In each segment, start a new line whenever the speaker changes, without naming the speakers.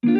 Good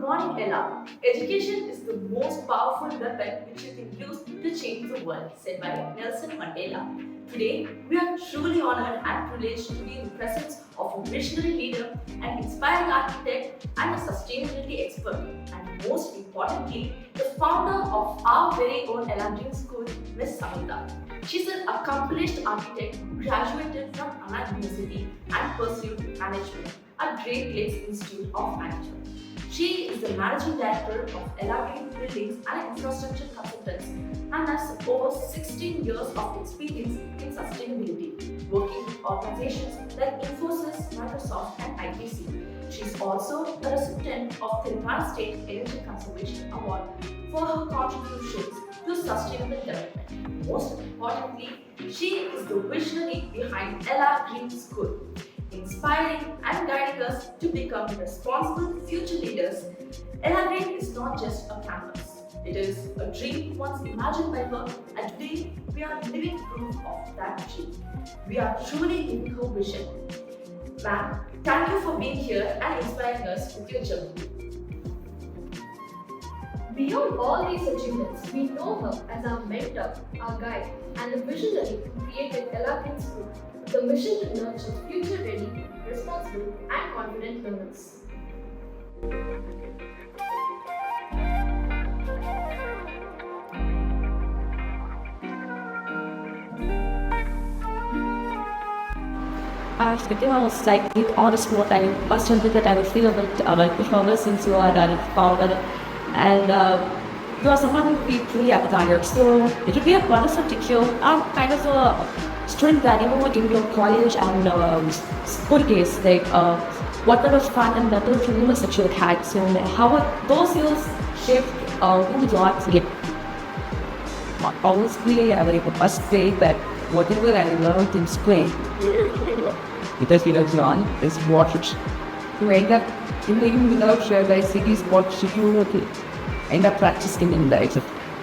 morning, Ella. Education is the most powerful weapon which you can use to change the world, said by Nelson Mandela. Today, we are truly honored and privileged to be in the presence of a visionary leader, an inspiring architect, and a sustainability expert. And most importantly, the founder of our very own Ella Dream School, Miss Samita. She's an accomplished architect who graduated from Anna University and pursued management at Great Lakes Institute of Management. She is the managing director of Elaborate Buildings and Infrastructure Consultants and has over 16 years of experience in sustainability, working with organizations like Infosys, Microsoft, and ITC. She is also the recipient of the Telangana State Energy Conservation Award for her contributions to sustainable development. Most importantly, she is the visionary behind Ella Green School, inspiring and guiding us to become responsible future leaders. Ella Green is not just a campus. It is a dream once imagined by her, and today we are living proof of that dream. We are truly in her vision. Ma'am, thank you for being here and inspiring us with your journey.
Beyond all these achievements, we know her as our mentor, our guide, and the visionary who created Ella Green School with a mission to nurture future-ready, responsible, and confident learners.
Speaking on slightly honest what I must admit that I would feel a bit like performer since you are a founder and you are someone who we truly admire. So it would be a bonus to teach you kind of a student that you know in your college and school days, like what kind of fun and mental feelings that you had. So how are those years shaped who you are today? Honestly, I must say that whatever I learned in school, it has been a joy. Is what you end up in the without realizing is what you end up practicing in life.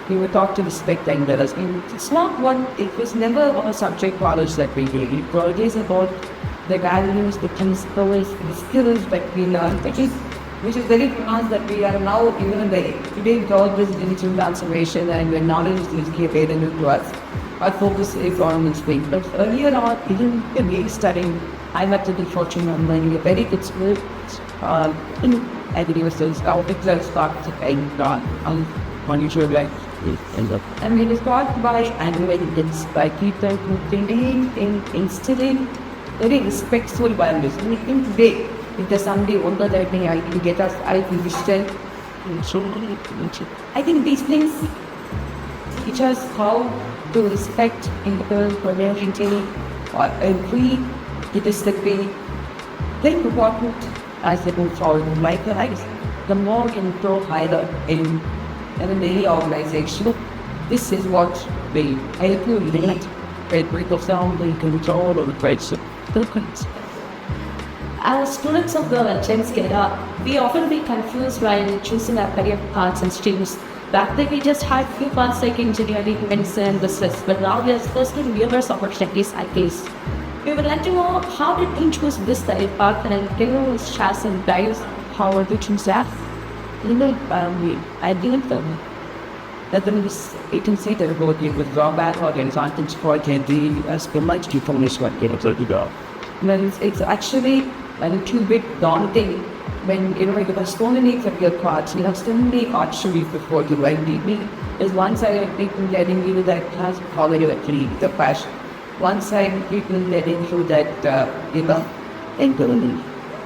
We were taught to respect others. It's not one, it was never a subject knowledge that we did. It was always about the values, the principles, the skills that we learned, which is very pronounced that we are now even in the today with all this digital transformation and when knowledge is easily available to us. Our focus is on this thing. But earlier on, even in the studying, I met to be fortunate of learning a very good school at the university. Our pictures start to end on unusual life. And it is taught by animals, by people who believe in instilling very respectful values. And I think today, if there's somebody older than me, I can get us, I can understand. I think these things teach us how to respect individual community or agree to disagree. Very important as they move forward in life. The more you grow higher in any organization, this is what we help you relate with the family control of the person.
As students of the Legends era, we often be confused while choosing our career paths and streams. Back then, we just had few paths like engineering, medicine, business, but now we are exposed to numerous opportunities at least. We would like to know how did you choose this career path and can you share some guidance how would you choose that?
I didn't that there is, you can say that about it with drawback or advantage for the as much to finish what you go. It's actually a little bit daunting when you have so many career paths, you have so many options before you like me. Is one side of people letting you that has already actually the passion. One side of people letting you that including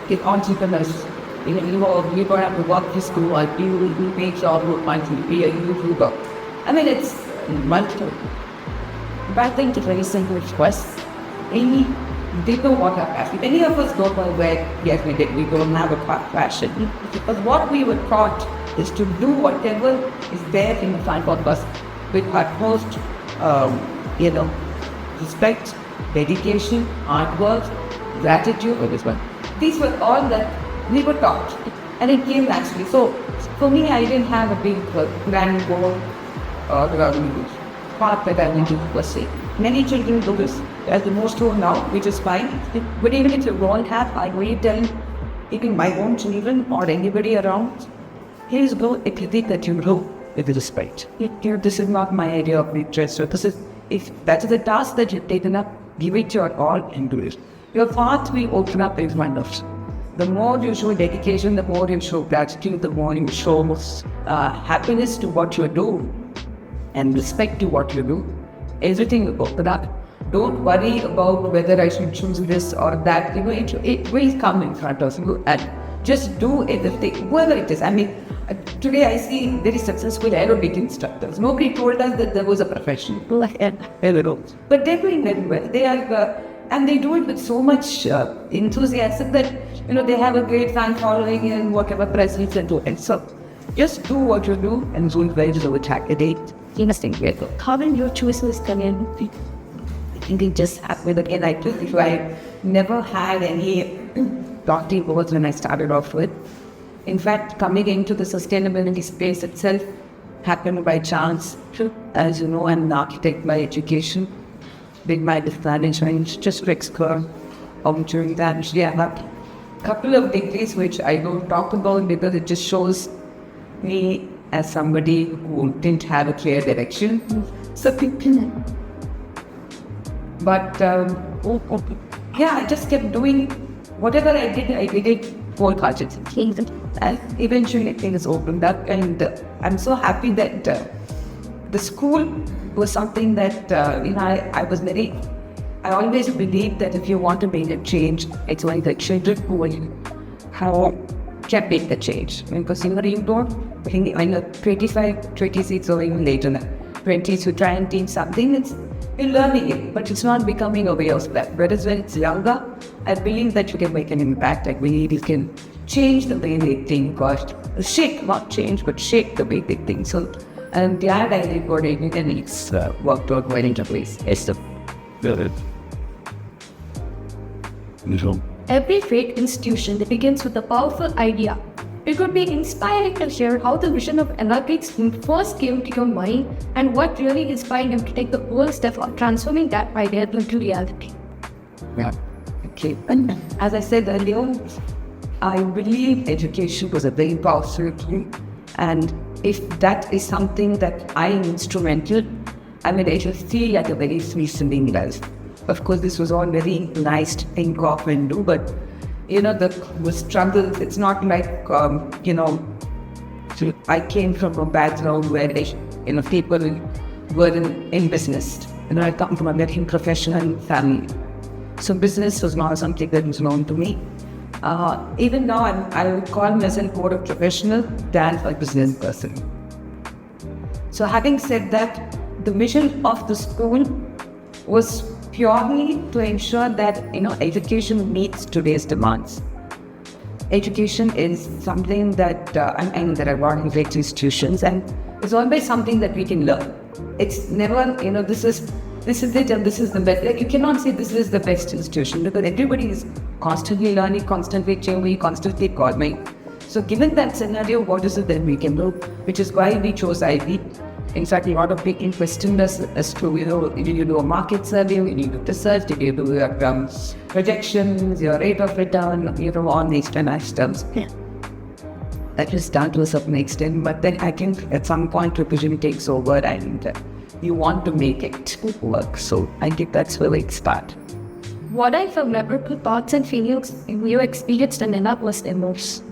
get entrepreneurs. You don't have to work to school or you make job or monthly be a YouTuber. I mean it's multiple. Bad thing to very simple request. They don't want to have passion. Any of us don't know where, yes, we did. We don't have a passion. But what we were taught is to do whatever is there in front of us with utmost, respect, dedication, hard work, gratitude, or this one. These were all that we were taught. And it came naturally. So, for me, I didn't have a big grand goal part that I want to pursue. Many children do this. As the most do now, which is fine. But even if you don't have, I really tell even my own children or anybody around, please go if you think that you know with respect. Here, this is not my idea of interest. So this is, if that is a task that you've taken up, give it your all and do it. Your path will open up in front of you. The more you show dedication, the more you show gratitude, the more you show happiness to what you do and respect to what you do, everything will open up. Don't worry about whether I should choose this or that. You know, it will come in front of you and just do everything, whoever it is. I mean, today I see very successful aerobic instructors. Nobody told us that there was a profession. But they're doing very well. They are, and they do it with so much enthusiasm that, you know, they have a great fan following and whatever presence and do. And so, just do what you do and do it very well with academic. Interesting.
How will your choices come in?
I think it just happened again. I told you I never had any lofty goals when I started off with. In fact, coming into the sustainability space itself happened by chance. As you know, I'm an architect by education. Did my design change just to explore during that. I have a couple of degrees which I don't talk about because it just shows me as somebody who didn't have a clear direction. So, but yeah, I just kept doing whatever I did it wholeheartedly. And eventually things opened up, and I'm so happy that the school was something that I always believed that if you want to make a change, it's when the children who can make the change. Because you don't, when you're 25, 26 or even later, 20s, you try and teach something, you're learning it, but it's not becoming a way of life. Whereas when it's younger, I believe that you can make an impact. I believe you can change the way they think, or shake, not change, but shake the way they think. So I'm glad I did what I did, and it's worked out well into place.
Every great institution begins with a powerful idea. It would be inspiring to hear how the vision of Energex first came to your mind and what really inspired you to take the bold step of transforming that idea into reality.
Yeah. Okay. And as I said earlier, I believe education was a very powerful tool, and if that is something that I am instrumental, I mean, I just feel like a very fulfilling life. Of course, this was all very nice to think of and do, but you know, the struggles, it's not like, you know, I came from a background where, you know, people were in business. You know, I come from a very professional family. So business was not something that was known to me. Even now, I would call myself more a professional than a business person. So having said that, the mission of the school was purely to ensure that, you know, education meets today's demands. Education is something that, and there are one great institutions, and it's always something that we can learn. It's never, you know, this is it and this is the best. Like, you cannot say this is the best institution, because everybody is constantly learning, constantly changing, constantly evolving. So given that scenario, what is it that we can do? Which is why we chose IB. In fact, a lot of people questioned us as to, you know, did you do a market survey, did you do research, did you do your projections, your rate of return, you know, all these kind of terms. Yeah. That is done to a certain extent, but then I think at some point revision takes over and you want to make it work. So I think that's where it starts.
What are some memorable thoughts and feelings you experienced in ENA was the most?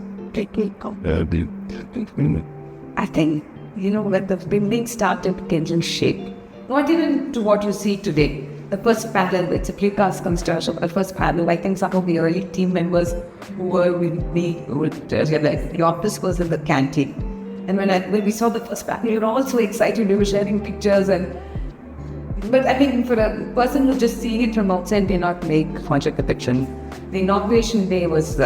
I think, you know, when the building started taking shape, not even to what you see today. The first panel, it's a precast construction. The first panel, I think some of the early team members who were with me would realize the office was in the canteen. And when we saw the first panel, we were all so excited. We were sharing pictures, but I mean, for a person who's just seeing it from outside, may not make much of a picture. The inauguration day was,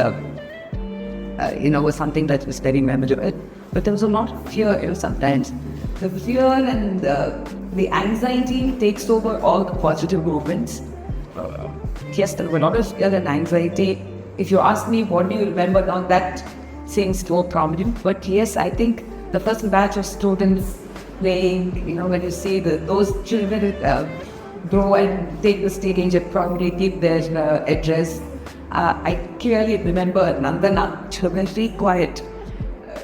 was something that was very memorable. But there was a lot of fear, you know, sometimes. The fear and the anxiety takes over all the positive movements. Yes, there were a lot of fear and anxiety. If you ask me, what do you remember now, that seems more prominent. But yes, I think the first batch of students playing, when you see those children grow and take the stage and probably give their address. I clearly remember Nandana, she was very quiet.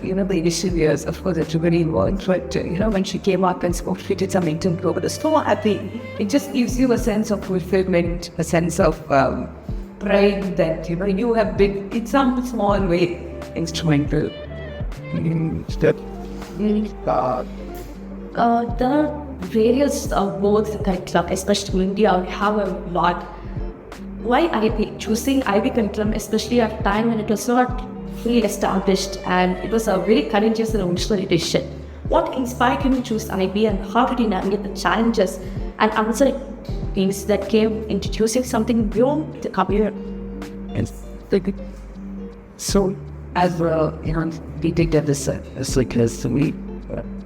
The initial years, of course, everybody involved, but, when she came up and spoke, she did some interview, but was so happy. It just gives you a sense of fulfillment, a sense of pride that, you have been, in some small way, instrumental.
There are various boards that I club, especially in India, we have a lot. Why IB? Choosing IB curriculum, especially at a time when it was not fully established and it was a very courageous and original decision. What inspired you to choose IB and how did you navigate the challenges and uncertainties that came into choosing something beyond the career?
So, as well, we did have this as we.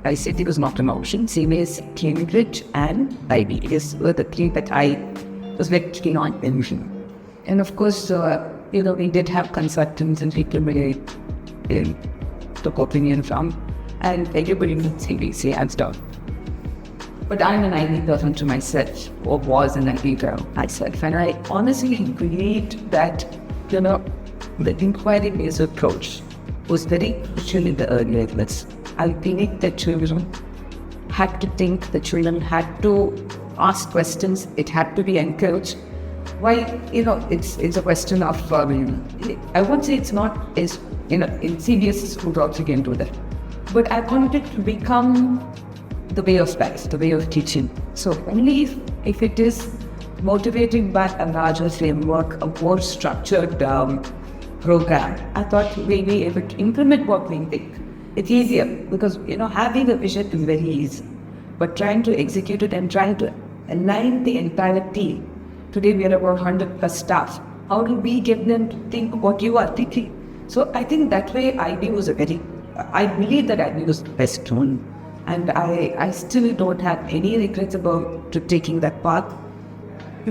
I said it was not an option. CMS, Cambridge, and IB were the three that I was very keen on. And of course, we did have consultants and people we took opinion from, and everybody in CBC and stuff. But I'm an IB person to myself, or was an IB girl myself, and I honestly believed that, the inquiry-based approach was very crucial in the early levels. I believe that children had to think, the children had to ask questions, it had to be encouraged. Why, it's a question of, I won't say it's not, in CBSE schools also can do that. But I wanted it to become the way of life, the way of teaching. So only if it is motivating by a larger framework, a more structured program, I thought we'll be able to implement what we think. It's easier because, having a vision is very easy. But trying to execute it and trying to align the entire team. Today we are about 100+ staff. How do we get them to think what you are thinking? So I think that way IB was I believe that IB was the best one. And I still don't have any regrets about taking that path.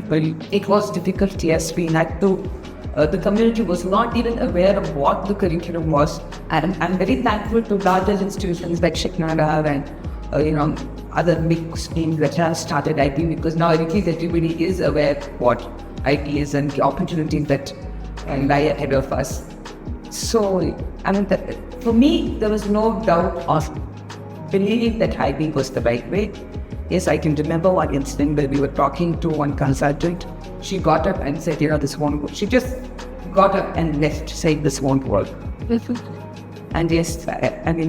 But it was difficult, yes, we had to. The community was not even aware of what the curriculum was. And I'm very thankful to larger institutions like Shiknara and, other big schemes that have started IB, because now at least everybody is aware of what IB is and the opportunities that lie ahead of us. So, for me, there was no doubt of believing that IB was the right way. Yes, I can remember one incident where we were talking to one consultant. She got up and said, this won't work. She just got up and left, saying this won't work. And yes,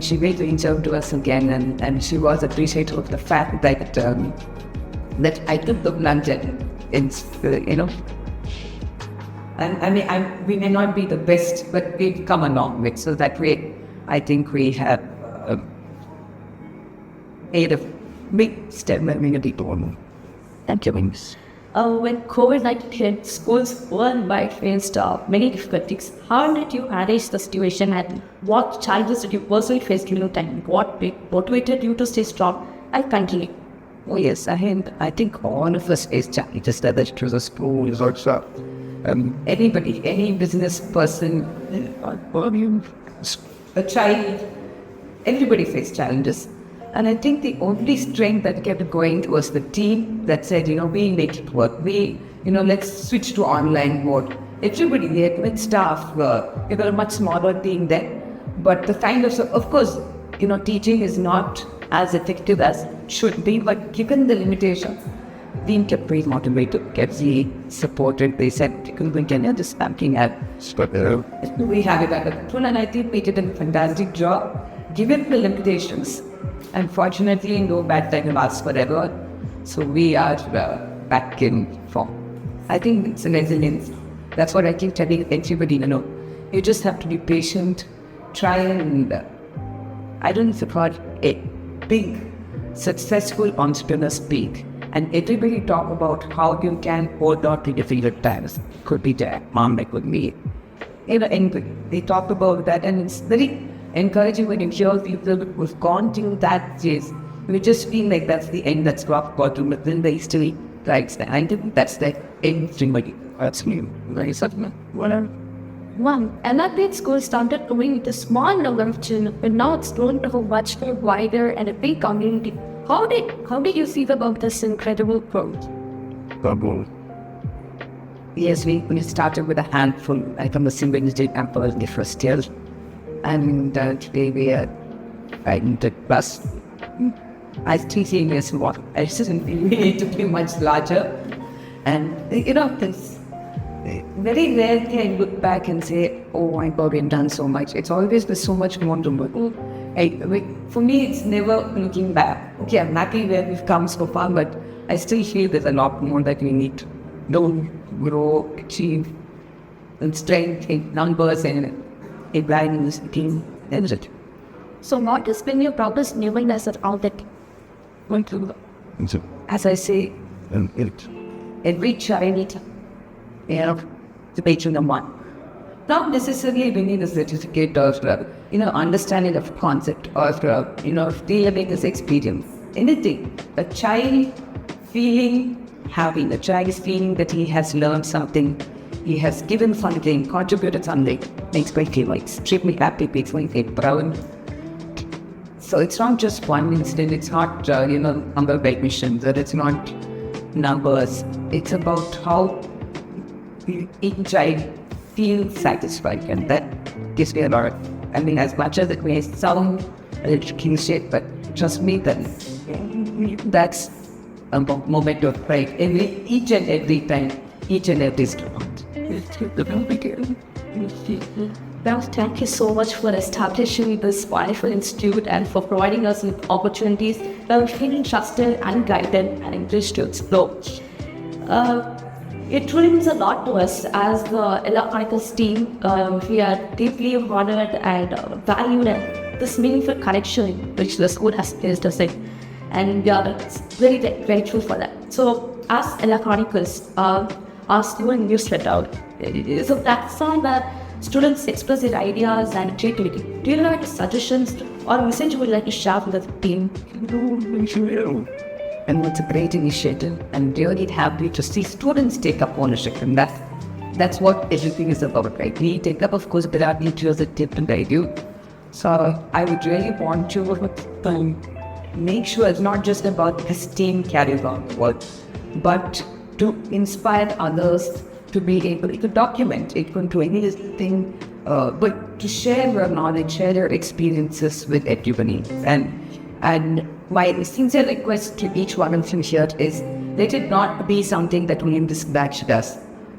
she made the interview to us again, and she was appreciative of the fact that that I took the plunge and we may not be the best, but we've come a long way. So that way, I think we have made a big step in a deep one. Thank you, Wings.
When COVID-19 hit, schools worldwide faced many difficulties. How did you manage the situation and what challenges did you personally face during the time? What motivated you to stay strong and continue?
Oh yes, I think all of us face challenges, whether it was a school or anybody, any business person, a child, everybody faced challenges. And I think the only strength that kept going was the team that said, we make it work. Let's switch to online mode. Everybody, the admin staff, we were a much smaller team then. But the kind of course, teaching is not as effective as it should be, but given the limitations, team kept very motivated, kept supported. They said, we can just banking app. We have it under control, and I think we did a fantastic job, given the limitations. Unfortunately, no bad time lasts forever, so we are back in form. I think it's a resilience. That's what I keep telling everybody, you just have to be patient, try and, I don't support a big, successful entrepreneur speak, and everybody talk about how you can hold on to your favorite times. Could be their mom, it could be, and they talk about that, and it's very encouraging when you hear people who've gone through that phase. We just feel like that's the end, that's rock bottom, but then the history writes that. I think that's the end. That's me. Very certain. Whatever.
One, Ella school started growing with a small number of children, but now it's grown to a much more wider and a big community. How did you feel about this incredible growth?
Yes, we started with a handful. I from the single digit ample in the first year. And today we are at the plus. I still think it's what I still need to be much larger. And it's very rarely I look back and say, oh my God, we've done so much. It's always there's so much more to do. For me, it's never looking back. Okay, I'm happy where we've come so far, but I still feel there's a lot more that we need to do, grow, achieve, and strength in numbers and in values, team, and it.
So what has been your progress knowing as an outlet?
As I say, every child, the patron of one. Not necessarily winning a certificate or, understanding of concept or, dealing this experience. Anything. A child feeling happy, the child is feeling that he has learned something, he has given something, contributed something, makes me feel extremely happy, makes me feel proud. So it's not just one incident, it's not, number of admissions, or it's not numbers. It's about how each child feels satisfied, and that gives me a lot of, as much as it may sound a little cliche, but trust me, that's a moment of pride each and every time, each and every student.
Well, thank you so much for establishing this wonderful institute and for providing us with opportunities where we feeling trusted and guided and encouraged to explore. It truly means a lot to us as the Ella Chronicles team. We are deeply honored and valued and this meaningful connection which the school has placed us in. And we are very grateful for that. So, as Ella Chronicles, our student newsletter is a platform where students express their ideas and creativity. Do you have any suggestions or message you would like to share with the team?
And it's a great initiative, and really happy to see students take up ownership, and that's what everything is about, right? We take up, of course, there are teachers that take and guide you. So I would really want to make sure it's not just about this team carries on work, but to inspire others to be able to document. It could do anything, but to share your knowledge, share your experiences with everybody. And my sincere request to each one of you here is, let it not be something that only this batch does.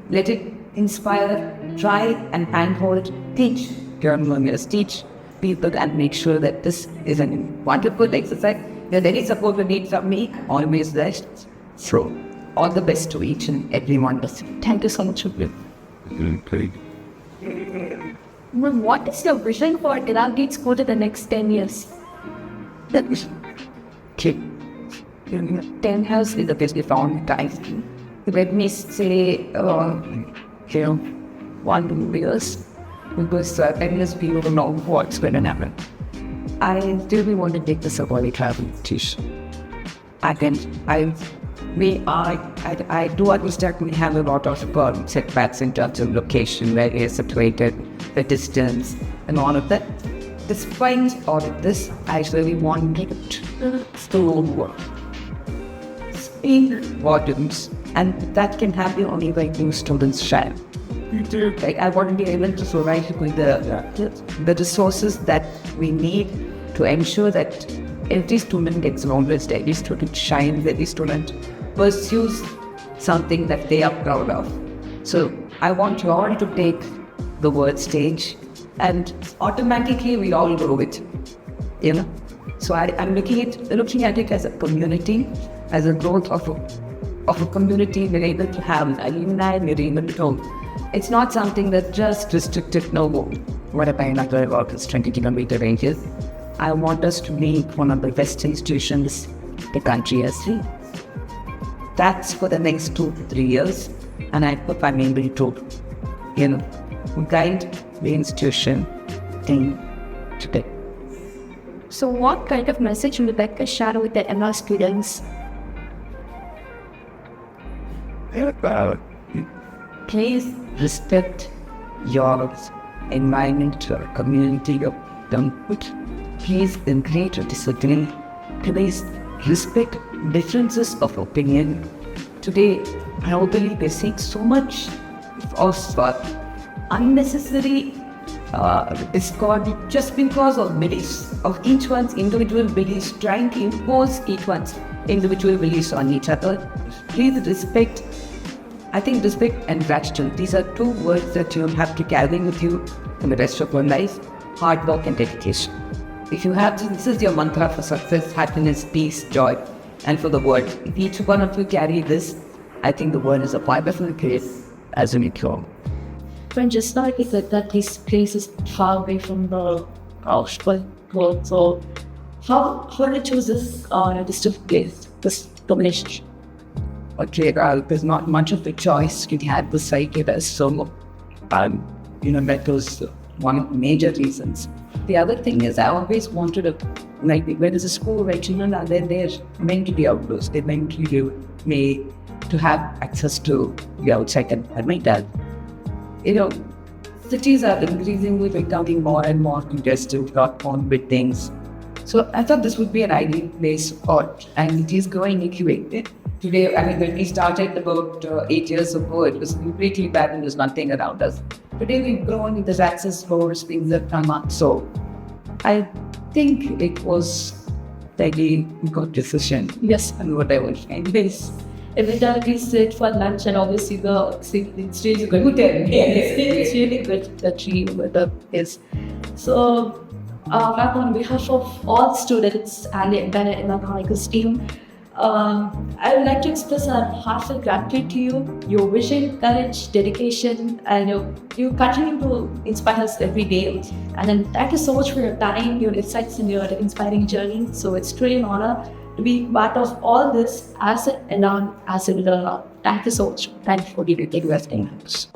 Let it inspire, try and handhold, teach your learners, teach people, and make sure that this is a wonderful exercise. If there is support you need from me, always there. So, all the best to each and every one of you.
Thank you so much. What is your vision for Ella School in the next 10 years?
10 years is the best we found time. Let me say, 1 to 2 years, because 10 years people don't know what's going to happen. I really want to take this up while we travel, Tish. I do understand we have a lot of setbacks in terms of location, where we are situated, the distance, and all of that. Despite all of this, I really want to still work. Speak volumes, and that can happen only when new students shine. Like, I want to be able to provide with the resources that we need to ensure that every student gets noticed, every student shines, every student pursues something that they are proud of. So I want you all to take the word stage, and automatically we all grow it. So I'm looking at it as a community, as a growth of a community. We're able to have alumni, we're able to. It's not something that just restricted, no, what am I not worried about this 20-kilometer ranges. I want us to be one of the best institutions the country has seen. That's for the next 2 to 3 years, and I hope I'm able to, guide the institution in today.
So what kind of message would you like to share with the Ella students?
Please respect your environment, your community, your input. Please agree to disagree. Please respect differences of opinion. Today, I believe we're seeing so much of unnecessary discord just because of beliefs, of each one's individual beliefs, trying to impose each one's individual beliefs on each other. Please respect. I think respect and gratitude, these are two words that you have to carry with you in the rest of your life. Hard work and dedication. If you have this is your mantra for success, happiness, peace, joy, and for the world. If each one of you carry this, I think the world is a wonderful place as an equal.
When just like you said that this place is far away from the world, so how did you choose this distant place, this domination?
Okay, there's not much of a choice. You had to cite it as so, that was one of the major reasons. The other thing is I always wanted where there's a school where children are there, they're meant to be outdoors. They're meant to have access to the outside environment. Cities are increasingly becoming more and more congested, not more with things. So I thought this would be an ideal place for, and it is growing incubated. Today, when we started about 8 years ago, it was completely bad and there's nothing around us. Today we've grown, there's access roads, things that come up. So I think it was a good decision.
Yes.
And what I was anyways.
Every time we sit for lunch and obviously it's really good. It's really good the tree weather is. So on behalf of all students and the entire Chronicles team, I would like to express our heartfelt gratitude to you. Your vision, courage, dedication, and you continue to inspire us every day. And then thank you so much for your time, your insights, and your inspiring journey. So it's truly an honor to be part of all this as an alum, as a learner. Thank you so much. Thank you for giving us.